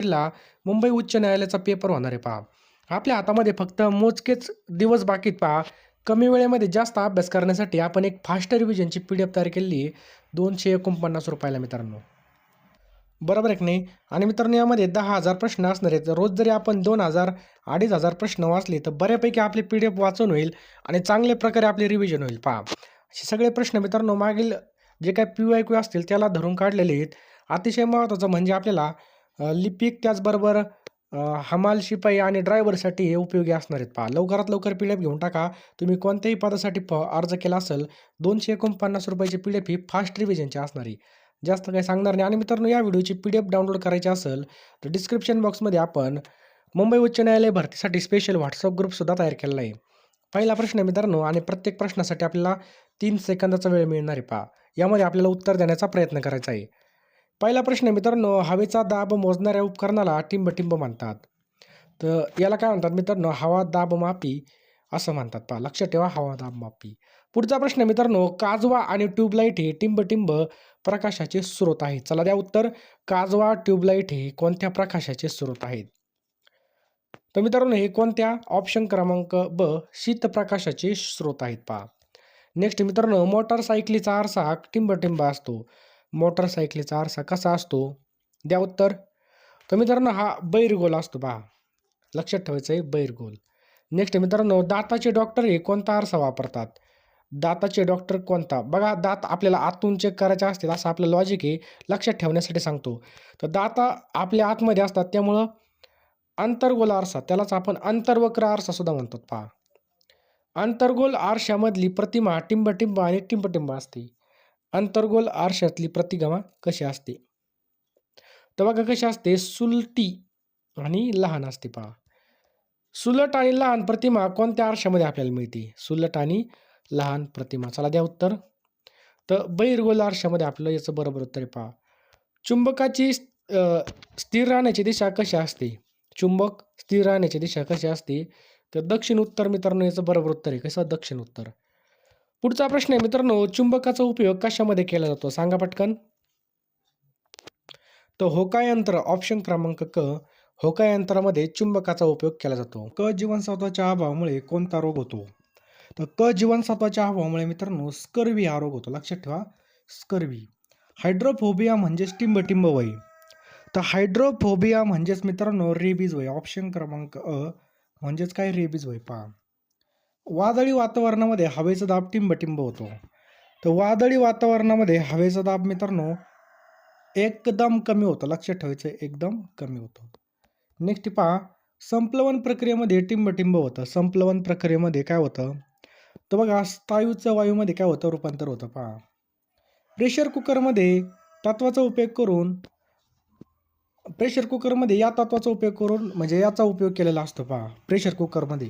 ला मुंबई उच्च न्यायालयाचा पेपर होणार आहे पहा. आपल्या हातामध्ये फक्त मोजकेच दिवस बाकी आहेत पहा. कमी वेळेमध्ये जास्त अभ्यास करण्यासाठी आपण एक फास्ट रिव्हिजनची पी-डी-एफ तयार केलेली आहे ₹249 ला मित्रांनो. बरोबर आहे की नाही? आणि मित्रांनो यामध्ये 10,000 प्रश्न असणार आहेत. रोज जरी आपण 2,000, 2,500 प्रश्न वाचले तर बऱ्यापैकी आपली पी-डी-एफ वाचन होईल आणि चांगल्या प्रकारे आपली रिव्हिजन होईल पहा. असे सगळे प्रश्न मित्रांनो मागील जे काही पी-वाय-क्यू असतील त्याला धरून काढलेले आहेत. अतिशय महत्त्वाचं म्हणजे आपल्याला लिपिक त्याचबरोबर हमाल, शिपाई आणि ड्रायव्हरसाठी हे उपयोगी असणार आहेत पहा. लवकरात लवकर पी-डी-एफ घेऊन टाका. तुम्ही कोणत्याही पदासाठी अर्ज केला असेल ₹249 ची पी-डी-एफ ही फास्ट रिव्हिजनची असणार आहे. जास्त काही सांगणार नाही आणि मित्रांनो या व्हिडिओची पी-डी-एफ डाउनलोड करायची असेल तर डिस्क्रिप्शन बॉक्समध्ये आपण मुंबई उच्च न्यायालय भरतीसाठी स्पेशल WhatsApp ग्रुपसुद्धा तयार केलेला आहे. पहिला प्रश्न मित्रांनो आणि प्रत्येक प्रश्नासाठी आपल्याला 3 सेकंदाचा वेळ मिळणार आहे पहा. यामध्ये आपल्याला उत्तर देण्याचा प्रयत्न करायचा आहे. पहिला प्रश्न मित्रांनो, हवेचा दाब मोजणाऱ्या उपकरणाला टिंब-टिंब म्हणतात. तर याला काय म्हणतात मित्रांनो, हवा दाब मापी असं म्हणतात पहा. लक्षात ठेवा हवा दाब मापी. पुढचा प्रश्न मित्रांनो, काजवा आणि ट्यूबलाईट हे टिंब-टिंब प्रकाशाचे स्रोत आहेत. चला द्या उत्तर. काजवा, ट्यूबलाईट हे कोणत्या प्रकाशाचे स्रोत आहेत? तर मित्रांनो हे कोणत्या? ऑप्शन क्रमांक ब, शीतप्रकाशाचे स्रोत आहेत पहा. नेक्स्ट मित्रांनो, मोटारसायकलीचा आरसा हा टिंब-टिंब असतो. मोटारसायकलीचा आरसा कसा असतो? द्या उत्तर. तर मित्रांनो हा बहिर्गोल असतो पहा. लक्षात ठेवायचं आहे बहिर्गोल. नेक्स्ट मित्रांनो, दाताचे डॉक्टर हे कोणता आरसा वापरतात? दाताचे डॉक्टर कोणता? बघा दात आपल्याला आतून चेक करायचे असतील असं आपलं लॉजिक आहे. लक्षात ठेवण्यासाठी सांगतो. तर दात आपल्या आतमध्ये असतात त्यामुळं अंतर्गोल आरसा त्यालाच आपण अंतर्वक्र आरसा सुद्धा म्हणतो पहा. अंतर्गोल आरशामधली प्रतिमा टिंब-टिंब आणि टिंब-टिंब असते. अंतर्गोल आरशातली प्रतिमा कशी असते? तर बघा कशी असते, सुलटी आणि लहान असते पहा. सुलट आणि लहान प्रतिमा कोणत्या आरशामध्ये आपल्याला मिळते? सुलट आणि लहान प्रतिमा. चला द्या उत्तर. तर बहिर्गोल आरशामध्ये आपलं याचं बरोबर उत्तर आहे पहा. चुंबकाची स्थिर राहण्याची दिशा कशी असते? चुंबक स्थिर राहण्याची दिशा कशी असते? तर दक्षिण उत्तर मित्रांनो याचं बरोबर उत्तर आहे. कसं? दक्षिण उत्तर. पुढचा प्रश्न आहे मित्रांनो, चुंबकाचा उपयोग कशामध्ये केला जातो? सांगा पटकन. तर होका यंत्र ऑप्शन क्रमांक क, होका यंत्रामध्ये चुंबकाचा उपयोग केला जातो. क जीवनसत्वाच्या अभावामुळे कोणता रोग होतो? तर क जीवनसत्वाच्या अभावामुळे मित्रांनो स्कर्वी हा रोग होतो. लक्षात ठेवा स्कर्वी. हायड्रोफोबिया म्हणजेच टिंब-टिंब वय. तर हायड्रोफोबिया म्हणजेच मित्रांनो रेबीज वय. ऑप्शन क्रमांक अ म्हणजेच काय? रेबीज वय पहा. वादळी वातावरणामध्ये हवेचा दाब टिंब-टिंब होतो. तर वादळी वातावरणामध्ये हवेचा दाब मित्रांनो एकदम कमी होतं. लक्षात ठेवायचं एकदम कमी होतं. नेक्स्ट पहा, संप्लवन प्रक्रियेमध्ये टिंब-टिंब होतं. संप्लवन प्रक्रियेमध्ये काय होतं? तर बघा स्थायूचं वायूमध्ये काय होतं? रूपांतर होतं पहा. प्रेशर कुकरमध्ये तत्वाचा उपयोग करून प्रेशर कुकरमध्ये या तत्वाचा उपयोग करून म्हणजे याचा उपयोग केलेला असतो पहा प्रेशर कुकरमध्ये.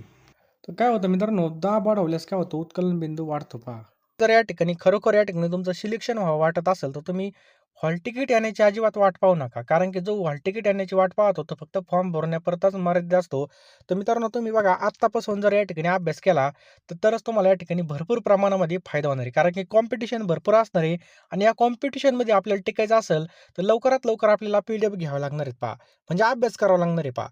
तर काय होतं मित्रांनो, दाब वाढवल्यास काय होतं? उत्कलन बिंदू वाढतो पहा. जर या ठिकाणी खरोखर या ठिकाणी तुमचं सिलेक्शन व्हावं वाटत असेल तर तुम्ही हॉल तिकीट येण्याची अजिबात वाट पाहू नका. कारण की जो हॉल तिकीट येण्याची वाट पाहतो तो फक्त फॉर्म भरण्यापुरताच मर्यादित असतो. तर मित्रांनो तुम्ही बघा आत्तापासून जर या ठिकाणी अभ्यास केला तरच तुम्हाला या ठिकाणी भरपूर प्रमाणामध्ये फायदा होणार आहे. कारण की कॉम्पिटिशन भरपूर असणार आहे आणि या कॉम्पिटिशनमध्ये आपल्याला टिकायचं असेल तर लवकरात लवकर आपल्याला पी-डी-एफ घ्यावं लागणार आहेत पहा. म्हणजे अभ्यास करावा लागणार आहे पहा.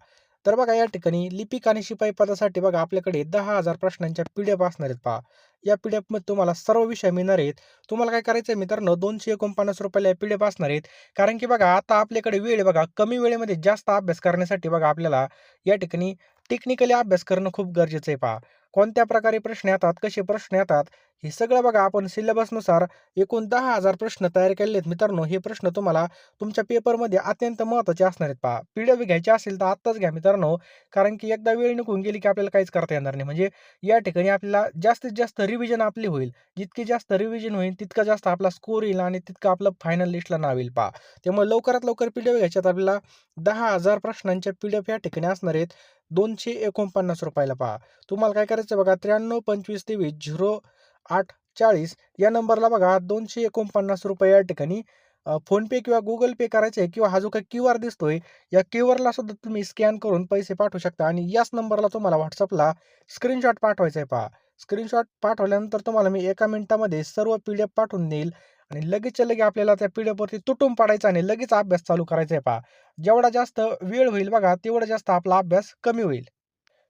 तर बघा या ठिकाणी लिपिक आणि शिपाई पदासाठी बघा आपल्याकडे 10,000 प्रश्नांच्या पी-डी-एफ असणार आहेत पहा. या पी-डी-एफमध्ये तुम्हाला सर्व विषय मिळणार आहेत. तुम्हाला काय करायचं आहे मित्रांनो, ₹249 या पी-डी-एफ असणार आहेत. कारण की बघा आता आपल्याकडे वेळ बघा कमी वेळेमध्ये जास्त अभ्यास करण्यासाठी बघा आपल्याला या ठिकाणी टेक्निकली अभ्यास करणं खूप गरजेचं आहे पहा. कोणत्या प्रकारे प्रश्न येतात, कसे प्रश्न येतात, हे सगळं बघा आपण सिलेबसनुसार एकूण 10,000 प्रश्न तयार केलेले आहेत मित्रांनो. हे प्रश्न तुम्हाला तुमच्या पेपरमध्ये अत्यंत महत्त्वाचे असणार आहेत पहा. पी-डी-एफ घ्यायची असेल तर आत्ताच घ्या मित्रांनो. कारण की एकदा वेळ निघून गेली की आपल्याला काहीच करता येणार नाही. म्हणजे या ठिकाणी आपल्याला जास्तीत जास्त रिव्हिजन आपली होईल. जितकी जास्त रिव्हिजन होईल तितका जास्त आपला स्कोर येईल आणि तितकं आपलं फायनल लिस्टला नाव येईल पहा. त्यामुळे लवकरात लवकर पी-डी-एफ घ्यायच्यात आपल्याला 10,000 प्रश्नांच्या पी-डी-एफ या ठिकाणी असणार आहेत ₹249 ला पहा. तुम्हाला काय करायचं बघा 93 25 23 0840 या नंबरला बघा ₹249 या ठिकाणी फोनपे किंवा गुगल पे करायचं आहे किंवा हा जो काही क्यू आर दिसतोय या क्यू आरला सुद्धा तुम्ही स्कॅन करून पैसे पाठवू शकता आणि याच नंबरला तुम्हाला व्हॉट्सअपला स्क्रीनशॉट पाठवायचा आहे पहा. स्क्रीनशॉट पाठवल्यानंतर तुम्हाला मी 1 मिनिटामध्ये सर्व पी-डी-एफ पाठवून देईल आणि लगेचच्या लगे आपल्याला त्या पीडीएफवरती तुटून पडायचं आणि लगेच अभ्यास चालू करायचा आहे पहा. जेवढा जास्त वेळ होईल बघा, तेवढा जास्त आपला अभ्यास कमी होईल.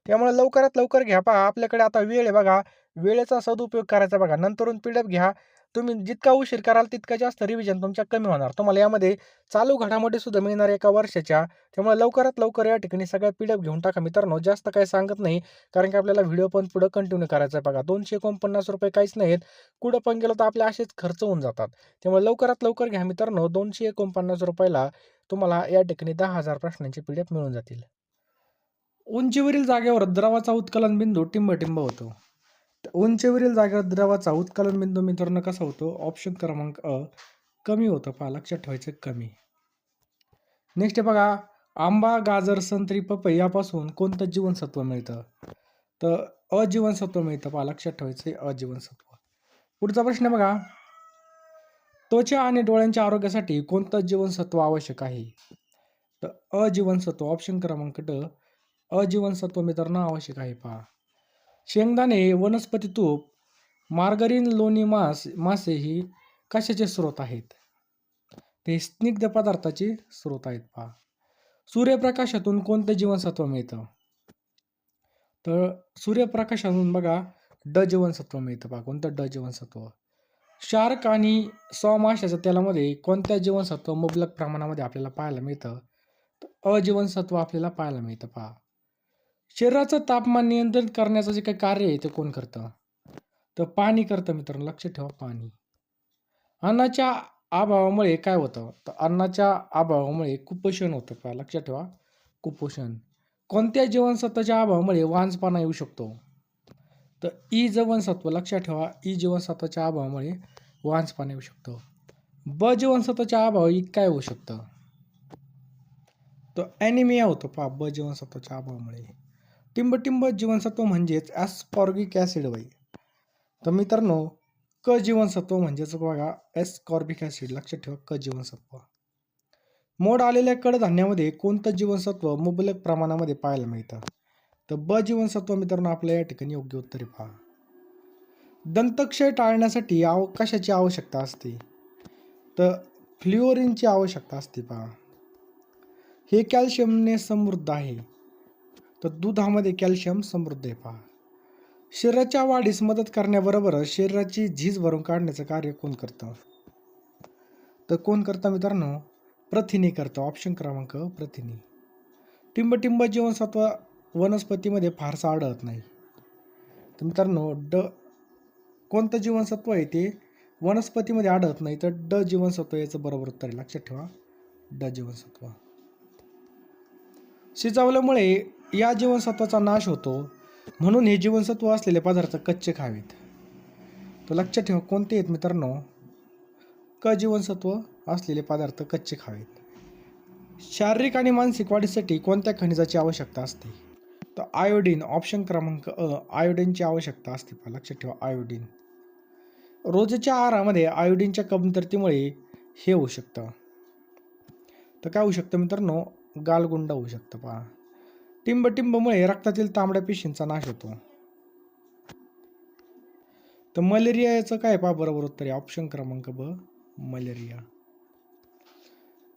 त्यामुळे लवकरात लवकर घ्या पहा. आपल्याकडे आता वेळ आहे बघा. वेळेचा सदुपयोग करायचा बघा. नंतरून पीडीएफ घ्या. तुम्ही जितका उशीर कराल तितकं जास्त रिव्हिजन तुमच्या कमी होणार. तुम्हाला यामध्ये चालू घडामोडी सुद्धा मिळणार एका वर्षाच्या. त्यामुळे लवकरात लवकर या ठिकाणी सगळ्या पीडीएफ घेऊन टाका मित्रांनो. जास्त काही सांगत नाही. कारण की आपल्याला व्हिडिओ पण पुढे कंटिन्यू करायचा आहे बघा. ₹249 काहीच नाहीत. कुठं पण गेलो तर आपले असेच खर्च होऊन जातात. त्यामुळे लवकरात लवकर घ्या मित्रांनो. ₹249 तुम्हाला या ठिकाणी 10,000 प्रश्नांची पीडीएफ मिळून जातील. उंचीवरील जागेवर द्रवाचा उत्कलन बिंदू टिंब होतो. उंचीवरील जागेवर द्रवाचा उत्कलन बिंदू मित्रांनो कसा होतो? ऑप्शन क्रमांक अ कमी होतो. पहा लक्षात ठेवायचं कमी. नेक्स्ट बघा, आंबा, गाजर, संत्री, पपई यापासून कोणतं जीवनसत्व मिळतं? तर अजीवनसत्व मिळतं. पहा लक्षात ठेवायचं अजीवनसत्व. पुढचा प्रश्न बघा, त्वचा आणि डोळ्यांच्या आरोग्यासाठी कोणतं जीवनसत्व आवश्यक आहे? तर अजीवनसत्व. ऑप्शन क्रमांक ड अजीवनसत्व मित्रांनो आवश्यक आहे. पहा, शेंगदाणे, वनस्पती तूप, मार्गरीन, लोणी, मासे ही कशाचे स्रोत आहेत? ते स्निग्ध पदार्थाचे स्रोत आहेत. पहा, सूर्यप्रकाशातून कोणतं जीवनसत्व मिळतं? तर सूर्यप्रकाशातून बघा ड जीवनसत्व मिळतं. पहा कोणतं? ड जीवनसत्व. शार्क आणि माशाच्या तेलामध्ये कोणत्या जीवनसत्व मुबलक प्रमाणामध्ये आपल्याला पाहायला मिळतं? तर अजीवनसत्व आपल्याला पाहायला मिळतं. पहा, शरीराचं तापमान नियंत्रित करण्याचं जे काही कार्य आहे ते कोण करतं? तर पाणी करतं मित्रांनो. लक्षात ठेवा पाणी. अन्नाच्या अभावामुळे काय होतं? तर अन्नाच्या अभावामुळे कुपोषण होतं. पहा लक्षात ठेवा कुपोषण. कोणत्या जीवनसत्वाच्या अभावामुळे वांझपाना येऊ शकतो? तर ई जीवनसत्व. लक्षात ठेवा ई जीवनसत्वाच्या अभावामुळे वांझपाना येऊ शकतो. ब जीवनसत्वाच्या अभावी काय होऊ शकतं? तर ॲनिमिया होतो. पहा ब जीवनसत्वाच्या अभावामुळे. टिंब जीवनसत्व म्हणजेच ॲस्कॉर्बिक ॲसिड वय. तर मित्रांनो क जीवनसत्व म्हणजेच बघा ॲस्कॉर्बिक ॲसिड. लक्षात ठेवा क जीवनसत्व. मोड आलेल्या कडधान्यामध्ये कोणतं जीवनसत्व मुबलक प्रमाणामध्ये पाहायला मिळतं? तर ब जीवनसत्व मित्रांनो आपल्या या ठिकाणी योग्य उत्तर आहे. पहा, दंतक्षय टाळण्यासाठी कशाची आवश्यकता असते? तर फ्ल्युओरिनची आवश्यकता असते. पहा, हे कॅल्शियमने समृद्ध आहे. तर दुधामध्ये कॅल्शियम समृद्ध आहे. पहा, शरीराच्या वाढीस मदत करण्याबरोबरच शरीराची झीज भरून काढण्याचं कार्य कोण करतं? तर कोण करतं मित्रांनो? प्रथिने करतं. ऑप्शन क्रमांक प्रथिने. टिंब जीवनसत्व वनस्पतीमध्ये फारसं आढळत नाही. तर मित्रांनो ड कोणतं जीवनसत्व आहे ते वनस्पतीमध्ये आढळत नाही. तर ड जीवनसत्व याचं बरोबर उत्तर आहे. लक्षात ठेवा ड जीवनसत्व. शिजवल्यामुळे या जीवनसत्वाचा नाश होतो, म्हणून हे जीवनसत्व असलेले पदार्थ कच्चे खावेत. तर लक्षात ठेवा कोणते आहेत मित्रांनो? क जीवनसत्व असलेले पदार्थ कच्चे खावेत. शारीरिक आणि मानसिक वाढीसाठी कोणत्या खनिजाची आवश्यकता असते? तर आयोडीन. ऑप्शन क्रमांक अ आयोडीनची आवश्यकता असते. पहा लक्षात ठेवा आयोडीन. रोजच्या आहारामध्ये आयोडीनच्या कमतरतेमुळे हे होऊ शकतं. तर काय होऊ शकतं मित्रांनो? गालगुंड होऊ शकतं. पहा, टिंबमुळे रक्तातील तांबड्या पेशींचा नाश होतो. तर मलेरिया याचं काय? पहा बरोबर उत्तर आहे ऑप्शन क्रमांक ब मलेरिया.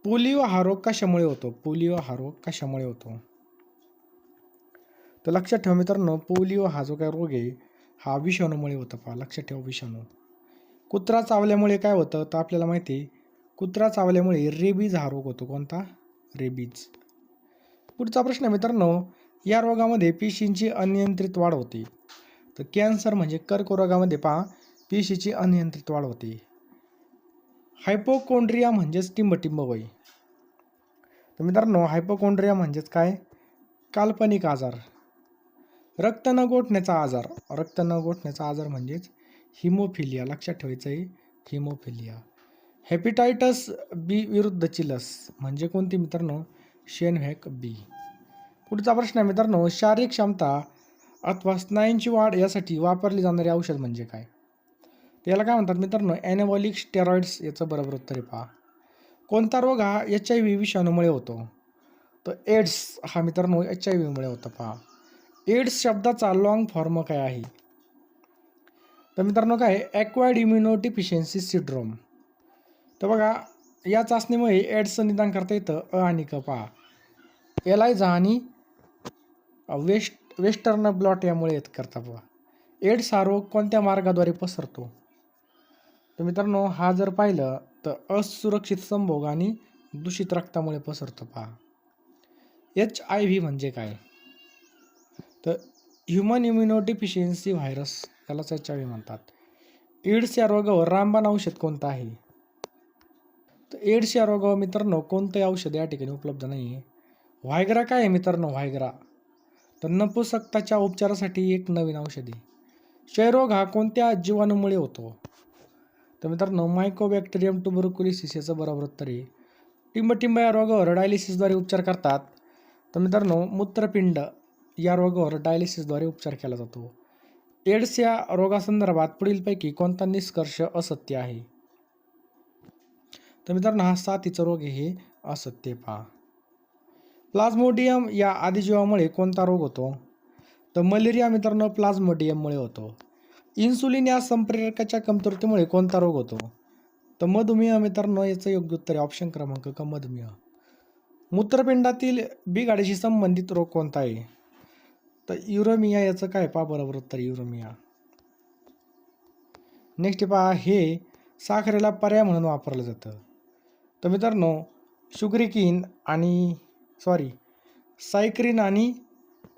पोलिओ हा रोग कशामुळे होतो? पोलिओ हा रोग कशामुळे होतो? तर लक्षात ठेवा मित्रांनो पोलिओ हा जो काय रोग आहे हा विषाणूमुळे होतो. पहा लक्षात ठेवा विषाणू. कुत्रा चावल्यामुळे काय होतं? तर आपल्याला माहिती आहे कुत्रा चावल्यामुळे रेबीज हा रोग होतो. कोणता? रेबीज. पुढचा प्रश्न मित्रांनो, या रोगामध्ये पेशींची अनियंत्रित वाढ होते. तर कॅन्सर म्हणजे कर्करोगामध्ये पहा पेशीची अनियंत्रित वाढ होते. हायपोकोंड्रिया म्हणजेच टिंब वय. तर मित्रांनो हायपोकोंड्रिया म्हणजेच काय? काल्पनिक आजार. रक्त न गोठण्याचा आजार. रक्त न गोठण्याचा आजार म्हणजेच हिमोफिलिया. लक्षात ठेवायचं आहे हिमोफिलिया. हेपॅटायटिस बी विरुद्धची लस म्हणजे कोणती मित्रांनो? शेनव्हॅक बी. पुढचा प्रश्न आहे मित्रांनो, शारीरिक क्षमता अथवा स्नायूंची वाढ यासाठी वापरली जाणारी औषध म्हणजे काय? त्याला काय म्हणतात मित्रांनो? ॲनाबॉलिक स्टेरॉइड्स याचं बरोबर उत्तर आहे. पहा, कोणता रोग हा HIV विषाणूमुळे होतो? तर एड्स हा मित्रांनो HIV मुळे होतो. पहा, एड्स शब्दाचा लॉंग फॉर्म काय आहे? तर मित्रांनो काय? Acquired immuno deficiency syndrome. तर बघा, या चाचणीमुळे एड्सचं निदान करता येतं. आणि क पहा, एलायझा आणि वेस्टर्न ब्लॉट यामुळे येत करता पहा. एड्स हा रोग कोणत्या मार्गाद्वारे पसरतो? तर मित्रांनो, हा जर पाहिलं तर असुरक्षित संभोग आणि दूषित रक्तामुळे पसरतो पहा. HIV म्हणजे काय? तर ह्युमन इम्युनोडिफिशियन्सी व्हायरस, यालाच HIV म्हणतात. एड्स या रोगावर रामबाण औषध कोणतं आहे? तर एड्स या रोगावर मित्रांनो कोणतंही औषध या ठिकाणी उपलब्ध नाही आहे. व्हायग्रा काय आहे मित्रांनो? व्हायग्रा तर नपुंसकताच्या उपचारासाठी एक नवीन औषध आहे. क्षयरोग हा कोणत्या जीवाणूमुळे होतो? तर मित्रांनो, मायकोबॅक्टेरियम ट्युबरक्युलोसिस याचं बरोबर उत्तर आहे. टिंबटिंब या रोगावर डायलिसिसद्वारे उपचार करतात. तर मित्रांनो, मूत्रपिंड या रोगावर डायलिसिसद्वारे उपचार केला जातो. एड्स या रोगासंदर्भात पुढीलपैकी कोणता निष्कर्ष असत्य आहे? तर मित्रांनो, हा साथीचा रोग आहे, हे असत्य पहा. प्लाझ्मोडियम या आदिजीवामुळे कोणता रोग होतो? तर मलेरिया मित्रांनो प्लाझ्मोडियममुळे होतो. इन्सुलिन या संप्रेरकाच्या कमतरतेमुळे कोणता रोग होतो? तर मधुमेह मित्रांनो, याचं योग्य उत्तर आहे ऑप्शन क्रमांक क, मधुमेह. मूत्रपिंडातील बिघाडीशी संबंधित रोग कोणता आहे? तर युरेमिया, याचं काय पहा बरोबर उत्तर, युरेमिया. नेक्स्ट पहा, हे साखरेला पर्याय म्हणून वापरलं जातं. तर मित्रांनो, शुगरिकिन आणि सायक्रिन आणि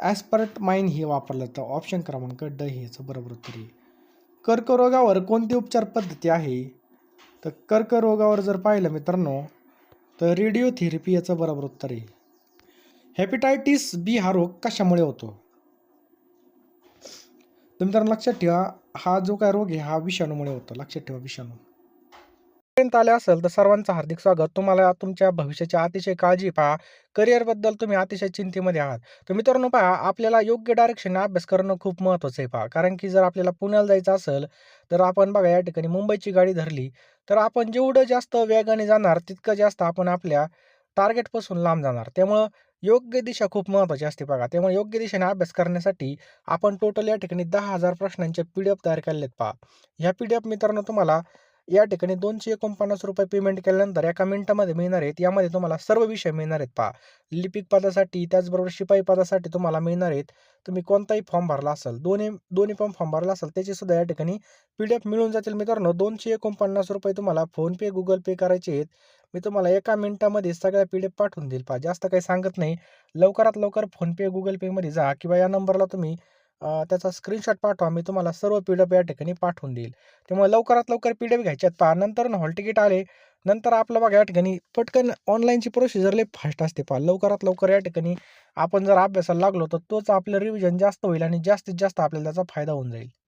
ॲस्पर्टमाइन हे वापरलं जातं. ऑप्शन क्रमांक ड हे याचं बरोबर उत्तर आहे. कर्करोगावर कोणती उपचार पद्धती आहे? तर कर्करोगावर जर पाहिलं मित्रांनो तर रेडिओथेरपी याचं बरोबर उत्तर आहे. हेपॅटायटिस बी हा रोग कशामुळे होतो? तर मित्रांनो लक्षात ठेवा, हा जो काय रोग आहे हा विषाणूमुळे होतो. लक्षात ठेवा, विषाणू. पर्यंत आले असेल तर सर्वांचं हार्दिक स्वागत. तुम्हाला तुमच्या भविष्याची अतिशय काळजी पहा. करिअरबद्दल तुम्ही अतिशय चिंतेमध्ये आहात. तर मित्रांनो पहा, आपल्याला योग्य डायरेक्शन अभ्यास करणं खूप महत्त्वाचं आहे पहा. कारण की जर आपल्याला पुण्याला जायचं असेल तर आपण बघा या ठिकाणी मुंबईची गाडी धरली तर आपण जेवढं जास्त वेगाने जाणार तितकं जास्त आपण आपल्या टार्गेटपासून लांब जाणार. त्यामुळं योग्य दिशा खूप महत्त्वाची असते बघा. त्यामुळे योग्य दिशेने अभ्यास करण्यासाठी आपण टोटल या ठिकाणी 10,000 प्रश्नांचे PDF तयार केलेत पहा. ह्या PDF मित्रांनो तुम्हाला या ठिकाणी ₹249 पेमेंट केल्यानंतर एका मिनिटामध्ये मिळणार आहेत. यामध्ये तुम्हाला सर्व विषय मिळणार आहेत पहा. लिपिक पदासाठी त्याचबरोबर शिपाई पदासाठी तुम्हाला मिळणार आहेत. तुम्ही कोणताही फॉर्म भरला असेल, दोन्ही पण फॉर्म भरला असेल त्याचे सुद्धा या ठिकाणी PDF मिळून जातील मित्रांनो. ₹249 तुम्हाला फोनपे, गुगल पे करायचे आहेत. मी तुम्हाला एका मिनिटामध्ये सगळ्या PDF पाठवून देईल पहा. जास्त काही सांगत नाही. लवकरात लवकर फोनपे, गुगल पेमध्ये जा किंवा या नंबरला तुम्ही त्याचा स्क्रीनशॉट पाठवा. मी तुम्हाला सर्व PDF या ठिकाणी पाठवून देईल. त्यामुळे लवकरात लवकर PDF घ्यायच्यात पहा. नंतर हॉल तिकीट आले, नंतर आपलं बघा या ठिकाणी पटकन ऑनलाईनची प्रोसिजर लई फास्ट असते पहा. लवकरात लवकर या ठिकाणी आपण जर अभ्यासाला लागलो तर तोच आपलं रिव्हिजन जास्त होईल आणि जास्तीत जास्त आपल्याला त्याचा फायदा होऊन जाईल.